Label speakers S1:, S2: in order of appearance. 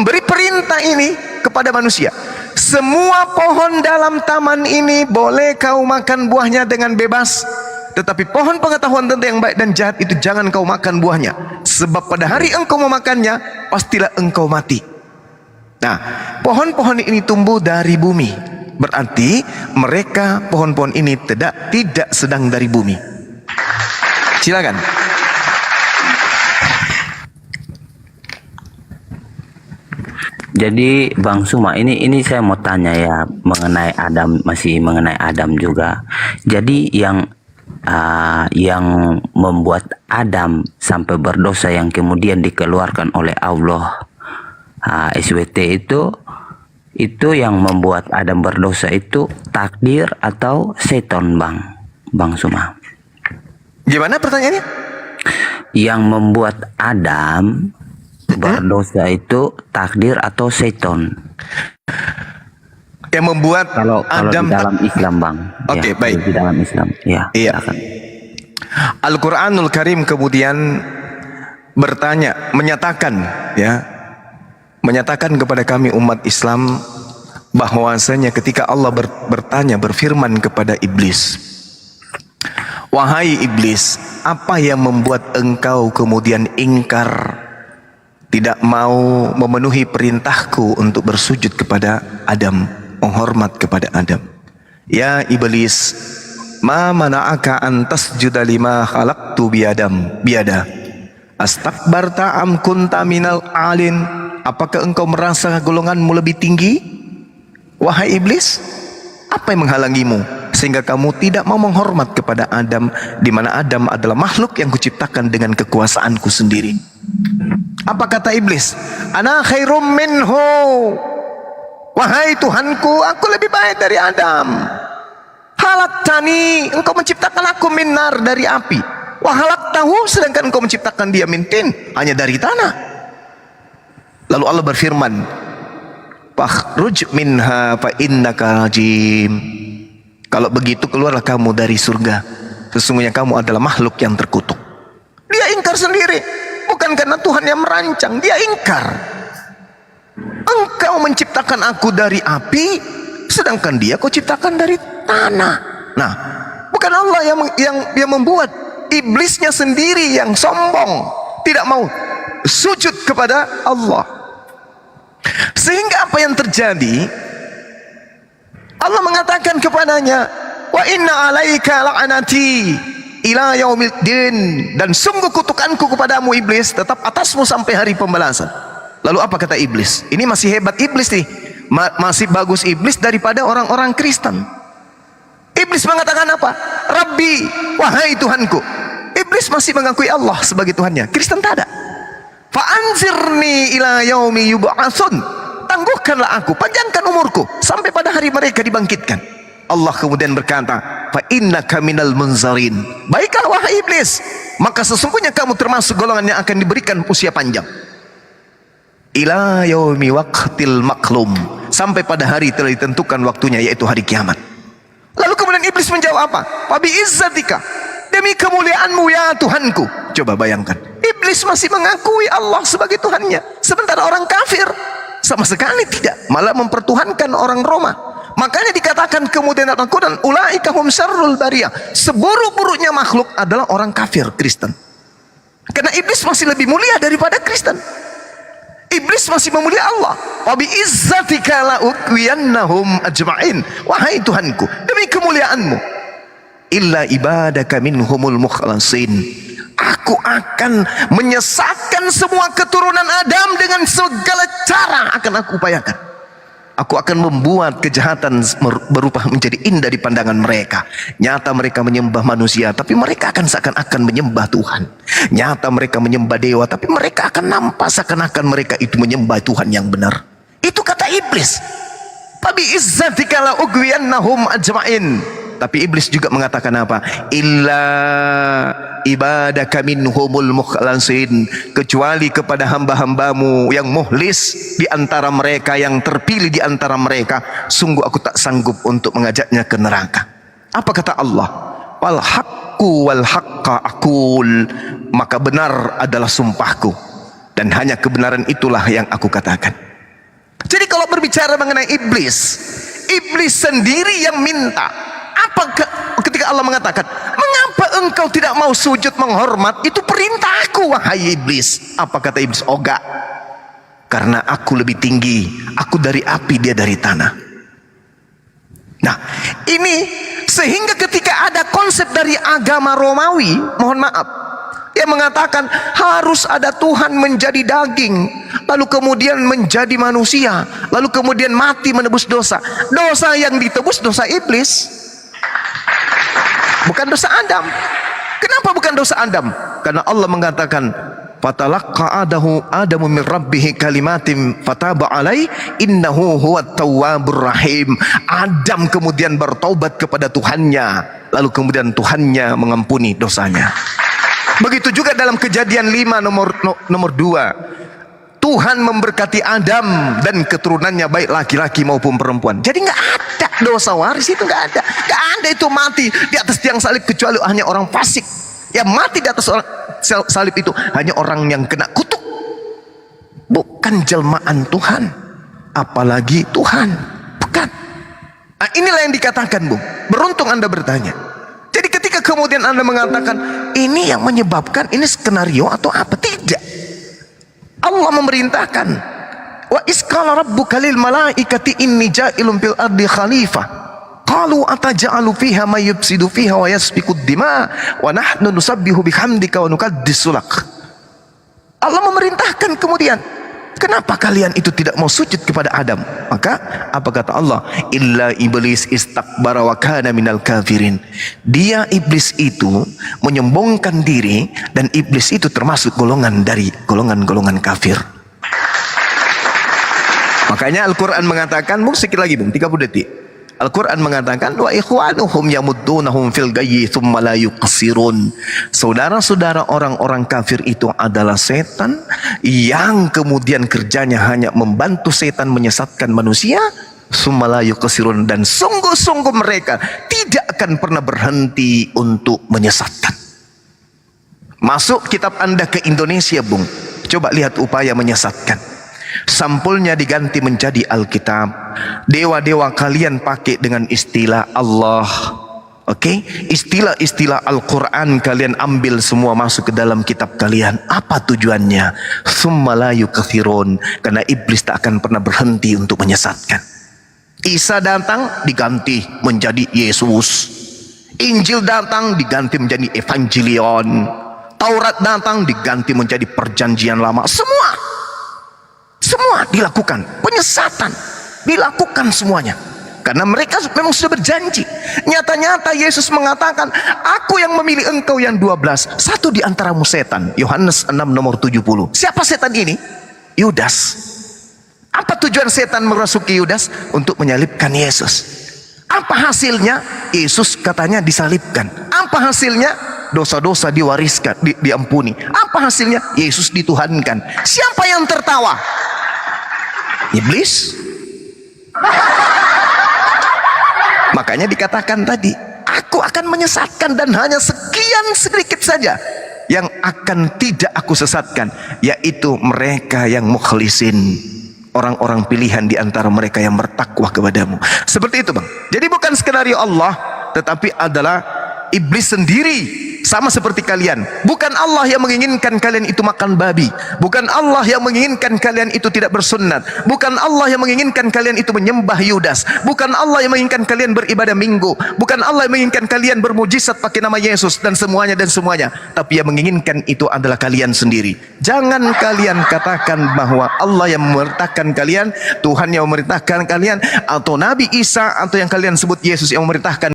S1: memberi perintah ini kepada manusia. Semua pohon dalam taman ini boleh kau makan buahnya dengan bebas, tetapi pohon pengetahuan tentang yang baik dan jahat itu jangan kau makan buahnya, sebab pada hari engkau memakannya pastilah engkau mati. Nah, pohon-pohon ini tumbuh dari bumi, berarti mereka pohon-pohon ini tidak sedang dari bumi. Silakan.
S2: Jadi Bang Suma, ini saya mau tanya ya mengenai Adam, masih mengenai Adam juga. Jadi yang membuat Adam sampai berdosa yang kemudian dikeluarkan oleh Allah, SWT itu yang membuat Adam berdosa itu takdir atau seton, Bang Suma?
S1: Gimana pertanyaannya?
S2: Yang membuat Adam berdosa itu takdir atau seton?
S1: Yang membuat
S2: kalau
S1: Adam
S2: di dalam Islam, Bang.
S1: Oke, baik.
S2: Di dalam Islam. Ya.
S1: Iya. Al-Qur'anul Karim kemudian menyatakan kepada kami umat Islam bahwasanya ketika Allah berfirman kepada iblis, wahai iblis, apa yang membuat engkau kemudian ingkar, tidak mau memenuhi perintahku untuk bersujud kepada Adam, menghormat kepada Adam? Ya iblis, ma mana'aka an tasjuda lima khalaqtu biada astakbarta am kunta minal alin? Apakah engkau merasa golonganmu lebih tinggi? Wahai iblis, apa yang menghalangimu sehingga kamu tidak mau menghormat kepada Adam, di mana Adam adalah makhluk yang kuciptakan dengan kekuasaanku sendiri? Apa kata iblis? Ana khairum minhu. Wahai Tuhanku, aku lebih baik dari Adam. Halaktani, engkau menciptakan aku minar, dari api. Wahalaktahu, sedangkan engkau menciptakan dia min tin, hanya dari tanah. Lalu Allah berfirman, fakhruj minha fa innaka rajim. Kalau begitu keluarlah kamu dari surga, sesungguhnya kamu adalah makhluk yang terkutuk. Dia ingkar sendiri. Bukan karena Tuhan yang merancang, dia ingkar. Engkau menciptakan aku dari api, sedangkan dia kau ciptakan dari tanah. Nah, bukan Allah yang membuat. Iblisnya sendiri yang sombong, tidak mau sujud kepada Allah. Sehingga apa yang terjadi? Allah mengatakan kepadanya, wa inna alaika la'anati ila yaumiddin, dan sungguh kutukanku kepadamu iblis tetap atasmu sampai hari pembalasan. Lalu apa kata iblis? Ini masih hebat iblis nih, masih bagus iblis daripada orang-orang Kristen. Iblis mengatakan apa? Rabbi, wahai Tuhanku. Iblis masih mengakui Allah sebagai Tuhannya, Kristen tak ada. Fa'anzirni ila yaumi yub'atsun, tangguhkanlah aku, panjangkan umurku sampai pada hari mereka dibangkitkan. Allah kemudian berkata, fa innaka minal munzarin. Baiklah wahai iblis, maka sesungguhnya kamu termasuk golongan yang akan diberikan usia panjang. Ila yaumi waqtil maklum, sampai pada hari telah ditentukan waktunya, yaitu hari kiamat. Lalu kemudian iblis menjawab apa? Fa bi izzatika, demi kemuliaanmu ya Tuhanku. Coba bayangkan, iblis masih mengakui Allah sebagai Tuhannya, sementara orang kafir sama sekali tidak, malah mempertuhankan orang Roma. Makanya dikatakan kemudian Al-Quran, ulaika hum syarrul bariyah, seburuk-buruknya makhluk adalah orang kafir Kristen. Karena iblis masih lebih mulia daripada Kristen. Iblis masih memulia Allah. Wa bi izzatika la uqwiyannahum ajma'in. Wahai Tuhanku, demi kemuliaanmu, illa ibadaka minhumul mukhlasin, aku akan menyesatkan semua keturunan Adam dengan segala cara akan aku upayakan. Aku akan membuat kejahatan berupa menjadi indah di pandangan mereka. Nyata mereka menyembah manusia, tapi mereka akan seakan-akan menyembah Tuhan. Nyata mereka menyembah dewa, tapi mereka akan nampak seakan-akan mereka itu menyembah Tuhan yang benar. Itu kata iblis. Tabi izzatika la ugwiyannahum ajma'in. Tapi iblis juga mengatakan apa? Illa ibadaka minhumul mukhlasin, kecuali kepada hamba-hambamu yang mukhlis di antara mereka, yang terpilih di antara mereka, sungguh aku tak sanggup untuk mengajaknya ke neraka. Apa kata Allah? Wal haqqu wal haqqa aqul, maka benar adalah sumpahku dan hanya kebenaran itulah yang aku katakan. Jadi kalau berbicara mengenai iblis, iblis sendiri yang minta. Ketika Allah mengatakan, mengapa engkau tidak mau sujud menghormat? Itu perintahku, wahai iblis. Apa kata iblis? Oh enggak, karena aku lebih tinggi, aku dari api, dia dari tanah. Nah, ini sehingga ketika ada konsep dari agama Romawi, mohon maaf, yang mengatakan harus ada Tuhan menjadi daging, lalu kemudian menjadi manusia, lalu kemudian mati menebus dosa. Dosa yang ditebus dosa iblis, bukan dosa Adam. Kenapa bukan dosa Adam? Karena Allah mengatakan, fatalaqqa Adamu min rabbih kalimatin fataba alai innahu huwat tawwabur rahim. Adam kemudian bertaubat kepada Tuhannya, lalu kemudian Tuhannya mengampuni dosanya. Begitu juga dalam Kejadian 5 nomor 2. Tuhan memberkati Adam dan keturunannya, baik laki-laki maupun perempuan. Jadi nggak ada dosa waris, itu nggak ada. Nggak ada itu mati di atas tiang salib kecuali hanya orang fasik. Yang mati di atas salib itu hanya orang yang kena kutuk, bukan jelmaan Tuhan, apalagi Tuhan, bukan. Nah, inilah yang dikatakan, Bung. Beruntung Anda bertanya. Jadi ketika kemudian Anda mengatakan ini yang menyebabkan, ini skenario atau apa? Tidak. Allah memerintahkan, wa isqala rabbuka lil malaikati inni ja'ilun fil ardi khalifah. Qalu ataj'alu fiha may yufsidu fiha wa yasfiku ad-dima wa nahnu nusabbihu bihamdika wa nuqaddisu lak. Allah memerintahkan kemudian, kenapa kalian itu tidak mau sujud kepada Adam? Maka apa kata Allah? Illa iblis istakbara wa kana minal kafirin. Dia, iblis itu menyombongkan diri, dan iblis itu termasuk golongan dari golongan kafir. Makanya Al-Quran mengatakan, Bung, sedikit lagi Bung, 30 detik. Al-Quran mengatakan, wa ikhwanuhum yamuddunahum fil gayyi thumma la yuqsirun. Saudara-saudara orang-orang kafir itu adalah setan yang kemudian kerjanya hanya membantu setan menyesatkan manusia, thumma la yuqsirun, dan sungguh-sungguh mereka tidak akan pernah berhenti untuk menyesatkan. Masuk kitab Anda ke Indonesia, Bung, coba lihat upaya menyesatkan. Sampulnya diganti menjadi Alkitab. Dewa-dewa kalian pakai dengan istilah Allah. Oke, istilah-istilah Al-Quran kalian ambil semua masuk ke dalam kitab kalian. Apa tujuannya? Tsumma la yukathirun. Karena iblis tak akan pernah berhenti untuk menyesatkan. Isa datang diganti menjadi Yesus. Injil datang diganti menjadi Evangelion. Taurat datang diganti menjadi Perjanjian Lama. Semua dilakukan, penyesatan dilakukan semuanya, karena mereka memang sudah berjanji. Nyata-nyata Yesus mengatakan, aku yang memilih engkau yang 12, satu di antaramu setan. Yohanes 6 nomor 70. Siapa setan ini? Yudas. Apa tujuan setan merasuki Yudas? Untuk menyalibkan Yesus. Apa hasilnya? Yesus katanya disalibkan. Apa hasilnya? Dosa-dosa diwariskan, diampuni. Apa hasilnya? Yesus dituhankan. Siapa yang tertawa? Iblis. Makanya dikatakan tadi, aku akan menyesatkan, dan hanya sekian sedikit saja yang akan tidak aku sesatkan, yaitu mereka yang mukhlisin, orang-orang pilihan di antara mereka yang bertakwa kepadamu. Seperti itu, Bang. Jadi bukan skenario Allah, tetapi adalah iblis sendiri. Sama seperti kalian. Bukan Allah yang menginginkan kalian itu makan babi. Bukan Allah yang menginginkan kalian itu tidak bersunnat. Bukan Allah yang menginginkan kalian itu menyembah Yudas. Bukan Allah yang menginginkan kalian beribadah minggu. Bukan Allah yang menginginkan kalian bermujizat pakai nama Yesus dan semuanya. Tapi yang menginginkan itu adalah kalian sendiri. Jangan kalian katakan bahwa Allah yang memerintahkan kalian, Tuhan yang memerintahkan kalian, atau Nabi Isa, atau yang kalian sebut Yesus yang memerintahkan